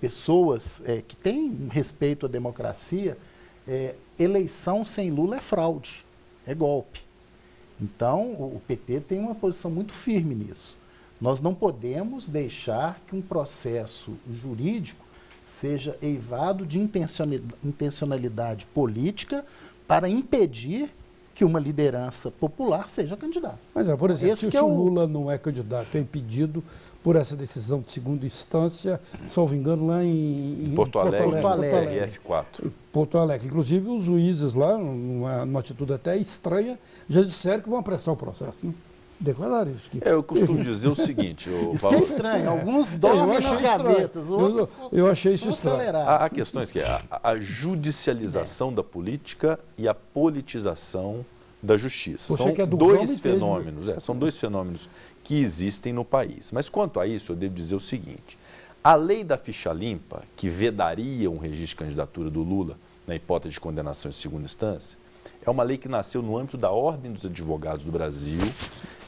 pessoas que têm respeito à democracia. Eleição sem Lula é fraude, é golpe. Então, o PT tem uma posição muito firme nisso. Nós não podemos deixar que um processo jurídico seja eivado de intencionalidade política para impedir que uma liderança popular seja candidata. Mas, por exemplo, se o Lula não é candidato, é impedido por essa decisão de segunda instância, salvo engano, lá em Porto Alegre, F4. Porto Alegre. Inclusive, os juízes lá, numa atitude até estranha, já disseram que vão apressar o processo. Né? Declararam isso. Eu costumo dizer o seguinte... Isso que é estranho. Alguns dormem nas gavetas. Eu achei isso estranho. Há questões que é a judicialização da política e a politização da justiça. São dois fenômenos, são dois fenômenos que existem no país. Mas quanto a isso, eu devo dizer o seguinte: a lei da ficha limpa, que vedaria um registro de candidatura do Lula na hipótese de condenação em segunda instância, é uma lei que nasceu no âmbito da Ordem dos Advogados do Brasil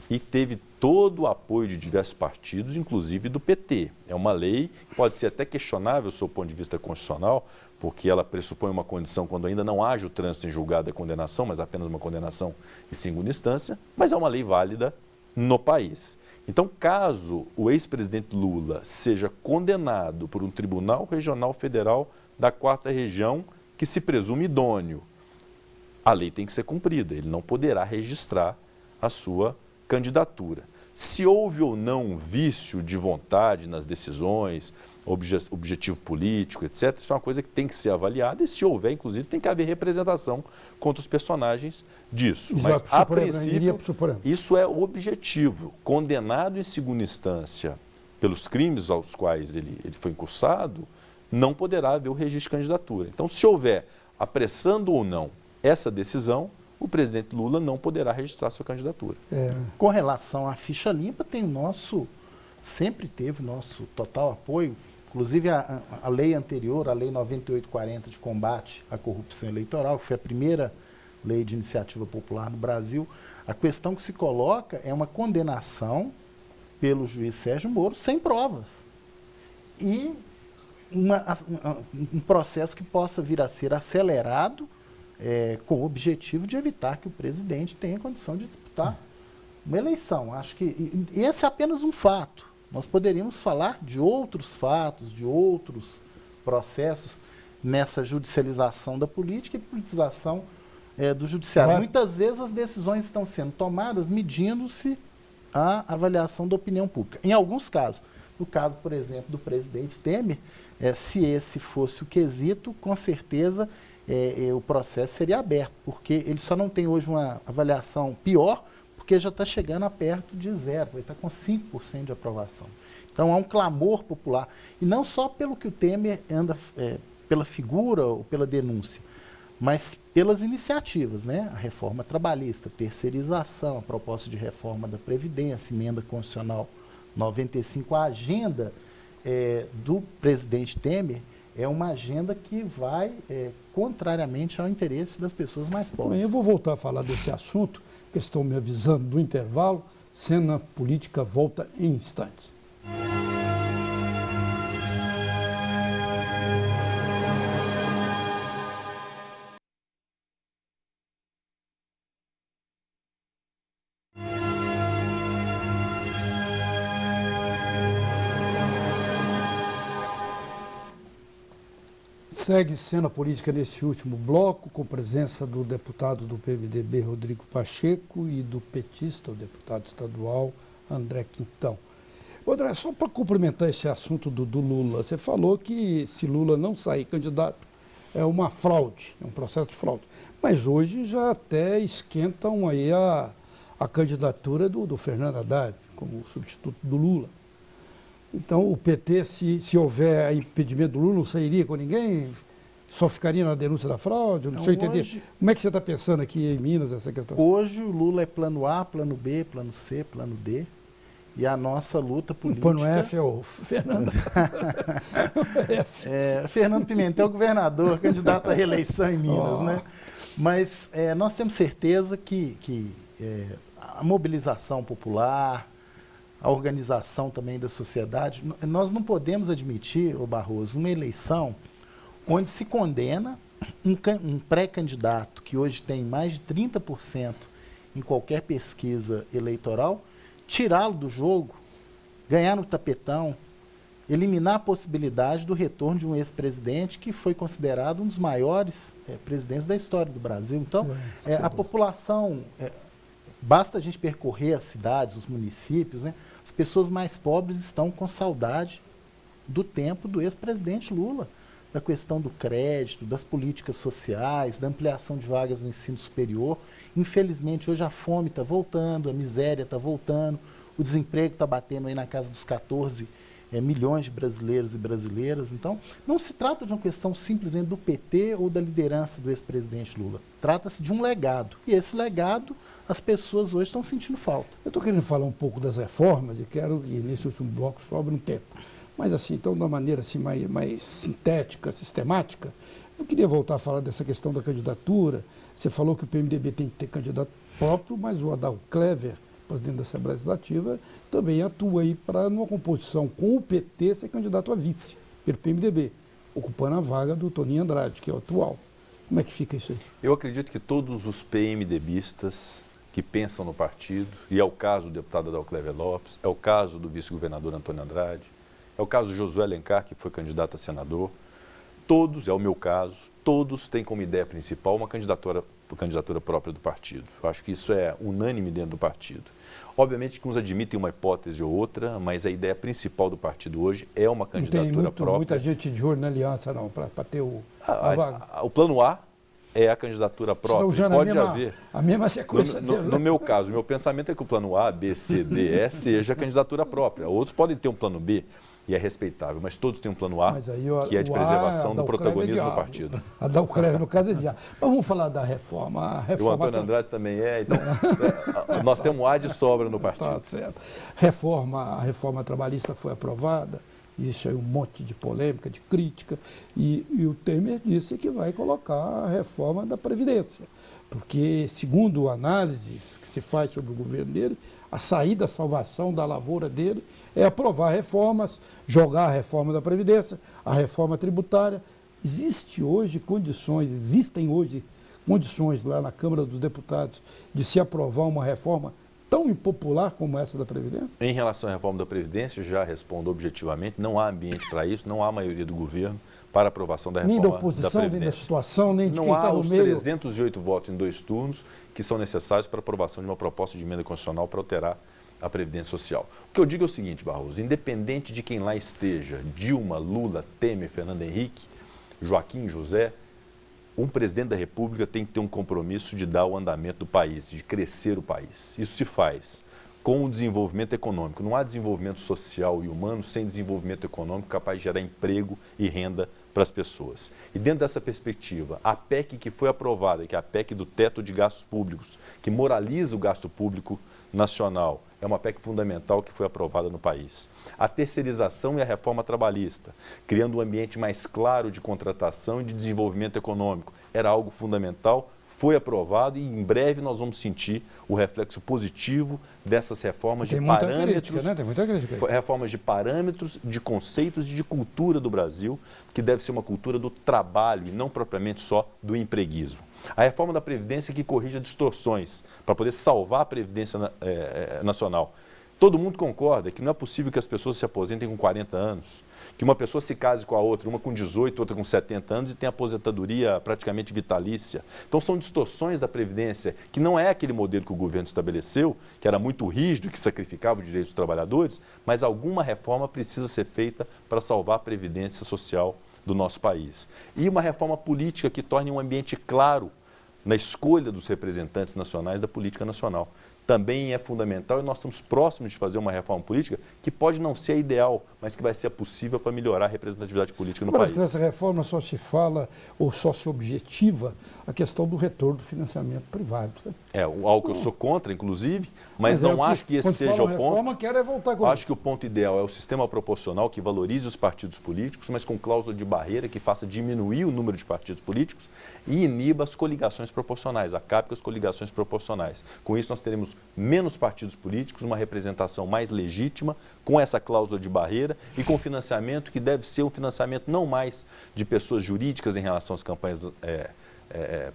e teve todo o apoio de diversos partidos, inclusive do PT. É uma lei que pode ser até questionável do seu ponto de vista constitucional, porque ela pressupõe uma condição quando ainda não haja o trânsito em julgado da condenação, mas apenas uma condenação em segunda instância, mas é uma lei válida no país. Então, caso o ex-presidente Lula seja condenado por um tribunal regional federal da 4ª região, que se presume idôneo, a lei tem que ser cumprida, ele não poderá registrar a sua candidatura. Se houve ou não um vício de vontade nas decisões, objetivo político, etc., isso é uma coisa que tem que ser avaliada e, se houver, inclusive, tem que haver representação contra os personagens disso. Mas, a princípio, isso é o objetivo. Condenado em segunda instância pelos crimes aos quais ele foi incursado, não poderá haver o registro de candidatura. Então, se houver, apressando ou não essa decisão, o presidente Lula não poderá registrar sua candidatura. Com relação à ficha limpa, sempre teve nosso total apoio. Inclusive, a lei anterior, a Lei 9840 de combate à corrupção eleitoral, que foi a primeira lei de iniciativa popular no Brasil, a questão que se coloca é uma condenação pelo juiz Sérgio Moro sem provas. E um processo que possa vir a ser acelerado com o objetivo de evitar que o presidente tenha condição de disputar uma eleição. Acho que esse é apenas um fato. Nós poderíamos falar de outros fatos, de outros processos nessa judicialização da política e politização do judiciário. Vai. Muitas vezes as decisões estão sendo tomadas medindo-se a avaliação da opinião pública. Em alguns casos, no caso, por exemplo, do presidente Temer, se esse fosse o quesito, com certeza o processo seria aberto, porque ele só não tem hoje uma avaliação pior, porque já está chegando a perto de zero, vai estar com 5% de aprovação. Então, há um clamor popular, e não só pelo que o Temer anda, pela figura ou pela denúncia, mas pelas iniciativas, né? A reforma trabalhista, terceirização, a proposta de reforma da Previdência, emenda constitucional 95, a agenda do presidente Temer é uma agenda que vai contrariamente ao interesse das pessoas mais pobres. Bem, eu vou voltar a falar desse assunto, que estão me avisando do intervalo. Cena Política volta em instantes. Segue Cena Política nesse último bloco, com presença do deputado do PMDB, Rodrigo Pacheco, e do petista, o deputado estadual, André Quintão. André, só para complementar esse assunto do Lula, você falou que se Lula não sair candidato, é uma fraude, é um processo de fraude. Mas hoje já até esquentam aí a candidatura do Fernando Haddad como substituto do Lula. Então, o PT, se houver impedimento do Lula, não sairia com ninguém? Só ficaria na denúncia da fraude? Não sei entender. Hoje, como é que você está pensando aqui em Minas, essa questão? Hoje, o Lula é plano A, plano B, plano C, plano D. E a nossa luta política... O plano F é o Fernando. Fernando Pimentel, governador, candidato à reeleição em Minas, né? Mas nós temos certeza que a mobilização popular, a organização também da sociedade, nós não podemos admitir, Barroso, uma eleição onde se condena um pré-candidato que hoje tem mais de 30% em qualquer pesquisa eleitoral, tirá-lo do jogo, ganhar no tapetão, eliminar a possibilidade do retorno de um ex-presidente que foi considerado um dos maiores presidentes da história do Brasil. Então, a população... Basta a gente percorrer as cidades, os municípios, né? As pessoas mais pobres estão com saudade do tempo do ex-presidente Lula, da questão do crédito, das políticas sociais, da ampliação de vagas no ensino superior. Infelizmente, hoje a fome está voltando, a miséria está voltando, o desemprego está batendo aí na casa dos 14 milhões de brasileiros e brasileiras. Então, não se trata de uma questão simplesmente do PT ou da liderança do ex-presidente Lula. Trata-se de um legado. E esse legado, as pessoas hoje estão sentindo falta. Eu estou querendo falar um pouco das reformas e quero que nesse último bloco sobre um tempo. Mas assim, então, de uma maneira assim, mais sintética, sistemática, eu queria voltar a falar dessa questão da candidatura. Você falou que o PMDB tem que ter candidato próprio, mas o Adalto Clever, presidente da Assembleia Legislativa, também atua aí para, numa composição com o PT, ser candidato a vice, pelo PMDB, ocupando a vaga do Toninho Andrade, que é o atual. Como é que fica isso aí? Eu acredito que todos os PMDBistas que pensam no partido, e é o caso do deputado Adalto Clever Lopes, é o caso do vice-governador Antônio Andrade, é o caso do Josué Alencar, que foi candidato a senador, todos, é o meu caso, todos têm como ideia principal uma candidatura própria do partido. Eu acho que isso é unânime dentro do partido. Obviamente que uns admitem uma hipótese ou outra, mas a ideia principal do partido hoje é uma candidatura própria. Muita gente de olho na aliança, não, para ter a vaga. O plano A é a candidatura própria. Pode haver. A mesma sequência no meu caso, o meu pensamento é que o plano A, B, C, D, E seja a candidatura própria. Outros podem ter um plano B, e é respeitável, mas todos têm um plano A, que é de preservação do protagonismo do partido. Adalto Clever, no caso, é diabo. Mas vamos falar da reforma. E o Antônio Andrade também é, então nós temos um A de sobra no partido. Tá certo. A reforma trabalhista foi aprovada, existe aí um monte de polêmica, de crítica, e o Temer disse que vai colocar a reforma da Previdência, porque, segundo análises que se faz sobre o governo dele, a saída, a salvação da lavoura dele é aprovar reformas, jogar a reforma da Previdência, a reforma tributária. Existem hoje condições lá na Câmara dos Deputados de se aprovar uma reforma tão impopular como essa da Previdência? Em relação à reforma da Previdência, já respondo objetivamente, não há ambiente para isso, não há maioria do governo para aprovação da reforma nem da oposição, nem da situação, nem de quem está no meio. Não há os 308 votos em 2 turnos que são necessários para a aprovação de uma proposta de emenda constitucional para alterar a Previdência Social. O que eu digo é o seguinte, Barroso, independente de quem lá esteja, Dilma, Lula, Temer, Fernando Henrique, Joaquim, José, um presidente da República tem que ter um compromisso de dar o andamento do país, de crescer o país. Isso se faz com o desenvolvimento econômico. Não há desenvolvimento social e humano sem desenvolvimento econômico capaz de gerar emprego e renda para as pessoas. E dentro dessa perspectiva, a PEC que foi aprovada, que é a PEC do teto de gastos públicos, que moraliza o gasto público nacional, é uma PEC fundamental que foi aprovada no país. A terceirização e a reforma trabalhista, criando um ambiente mais claro de contratação e de desenvolvimento econômico, era algo fundamental, foi aprovado e em breve nós vamos sentir o reflexo positivo dessas reformas de parâmetros, Tem muita crítica. Reformas de parâmetros, de conceitos e de cultura do Brasil, que deve ser uma cultura do trabalho e não propriamente só do empreguismo. A reforma da Previdência que corrige distorções para poder salvar a Previdência Nacional. Todo mundo concorda que não é possível que as pessoas se aposentem com 40 anos, que uma pessoa se case com a outra, uma com 18, outra com 70 anos e tenha aposentadoria praticamente vitalícia. Então são distorções da Previdência, que não é aquele modelo que o governo estabeleceu, que era muito rígido, que sacrificava os direitos dos trabalhadores, mas alguma reforma precisa ser feita para salvar a Previdência Social do nosso país. E uma reforma política que torne um ambiente claro na escolha dos representantes nacionais da política nacional. Também é fundamental e nós estamos próximos de fazer uma reforma política que pode não ser a ideal, mas que vai ser possível para melhorar a representatividade política no país. Parece que nessa reforma só se fala ou só se objetiva a questão do retorno do financiamento privado. Sabe? É algo que eu sou contra, inclusive, mas não acho que esse seja o ponto. Quer voltar com acho que o ponto ideal é o sistema proporcional que valorize os partidos políticos, mas com cláusula de barreira que faça diminuir o número de partidos políticos e iniba as coligações proporcionais, acabe com as coligações proporcionais. Com isso nós teremos menos partidos políticos, uma representação mais legítima, com essa cláusula de barreira e com financiamento que deve ser um financiamento não mais de pessoas jurídicas em relação às campanhas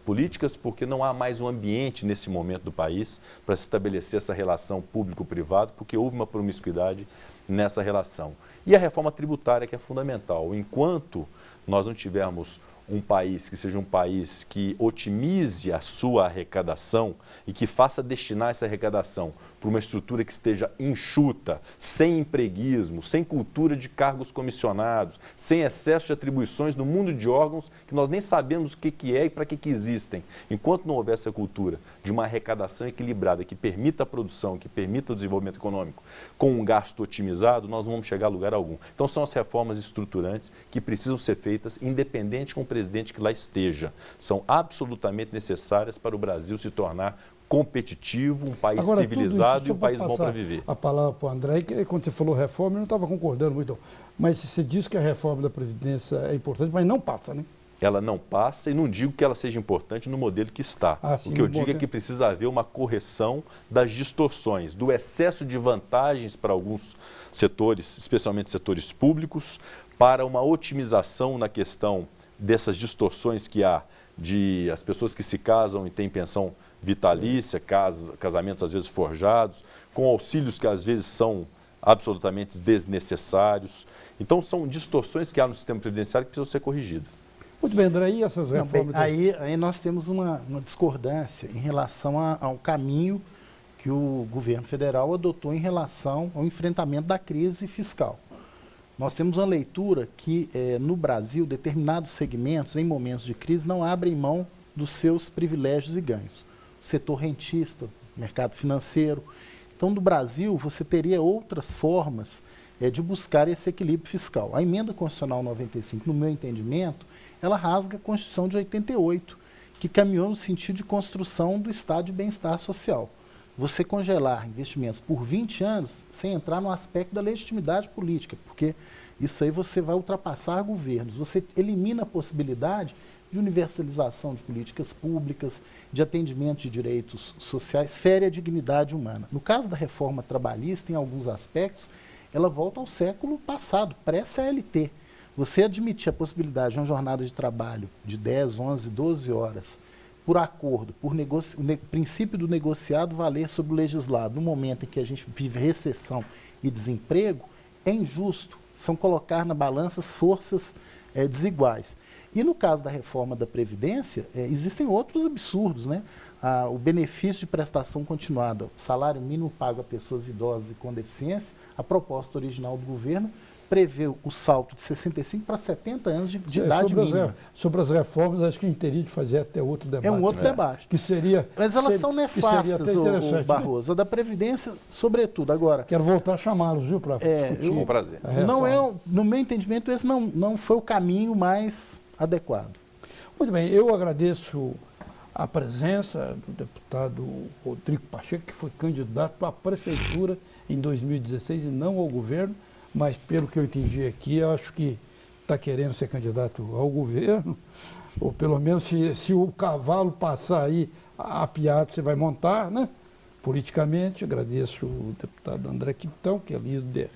políticas, porque não há mais um ambiente nesse momento do país para se estabelecer essa relação público-privado, porque houve uma promiscuidade nessa relação. E a reforma tributária que é fundamental. Enquanto nós não tivermos um país que seja um país que otimize a sua arrecadação e que faça destinar essa arrecadação para uma estrutura que esteja enxuta, sem empreguismo, sem cultura de cargos comissionados, sem excesso de atribuições no mundo de órgãos que nós nem sabemos o que é e para que existem. Enquanto não houver essa cultura de uma arrecadação equilibrada que permita a produção, que permita o desenvolvimento econômico, com um gasto otimizado, nós não vamos chegar a lugar algum. Então são as reformas estruturantes que precisam ser feitas independente com o presidente que lá esteja. São absolutamente necessárias para o Brasil se tornar competitivo, um país agora, civilizado e um país bom para viver. A palavra para o André, que quando você falou reforma, eu não estava concordando muito. Mas você disse que a reforma da Previdência é importante, mas não passa, né? Ela não passa e não digo que ela seja importante no modelo que está. Sim, o que eu digo é que precisa haver uma correção das distorções, do excesso de vantagens para alguns setores, especialmente setores públicos, para uma otimização na questão dessas distorções que há de as pessoas que se casam e têm pensão vitalícia, casamentos às vezes forjados, com auxílios que às vezes são absolutamente desnecessários. Então são distorções que há no sistema previdenciário que precisam ser corrigidas. Muito bem, André, e essas reformas? Aí nós temos uma discordância em relação ao caminho que o governo federal adotou em relação ao enfrentamento da crise fiscal. Nós temos uma leitura que, no Brasil, determinados segmentos, em momentos de crise, não abrem mão dos seus privilégios e ganhos. O setor rentista, mercado financeiro. Então, no Brasil, você teria outras formas de buscar esse equilíbrio fiscal. A emenda constitucional 95, no meu entendimento, ela rasga a Constituição de 88, que caminhou no sentido de construção do estado de bem-estar social. Você congelar investimentos por 20 anos sem entrar no aspecto da legitimidade política, porque isso aí você vai ultrapassar governos. Você elimina a possibilidade de universalização de políticas públicas, de atendimento de direitos sociais, fere a dignidade humana. No caso da reforma trabalhista, em alguns aspectos, ela volta ao século passado, pré-CLT. Você admitir a possibilidade de uma jornada de trabalho de 10, 11, 12 horas, por acordo, princípio do negociado valer sobre o legislado, no momento em que a gente vive recessão e desemprego, é injusto. São colocar na balança as forças desiguais. E no caso da reforma da Previdência, existem outros absurdos, né? O benefício de prestação continuada, salário mínimo pago a pessoas idosas e com deficiência, a proposta original do governo prevê o salto de 65 para 70 anos de idade mínima. Sobre as reformas, acho que a gente teria de fazer até outro debate. É um outro debate. Que seria, mas elas são nefastas, o Barroso. Né? A da Previdência, sobretudo. Agora, quero voltar a chamá-los, viu, para discutir. Com prazer. No meu entendimento, esse não foi o caminho mais adequado. Muito bem, eu agradeço a presença do deputado Rodrigo Pacheco, que foi candidato à prefeitura em 2016 e não ao governo, mas pelo que eu entendi aqui, eu acho que está querendo ser candidato ao governo, ou pelo menos se o cavalo passar aí apiado, você vai montar, né? Politicamente, agradeço o deputado André Quintão, que é líder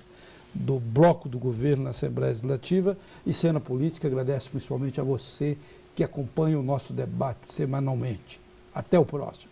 do bloco do governo na Assembleia Legislativa, e Cena Política, agradeço principalmente a você que acompanha o nosso debate semanalmente. Até o próximo.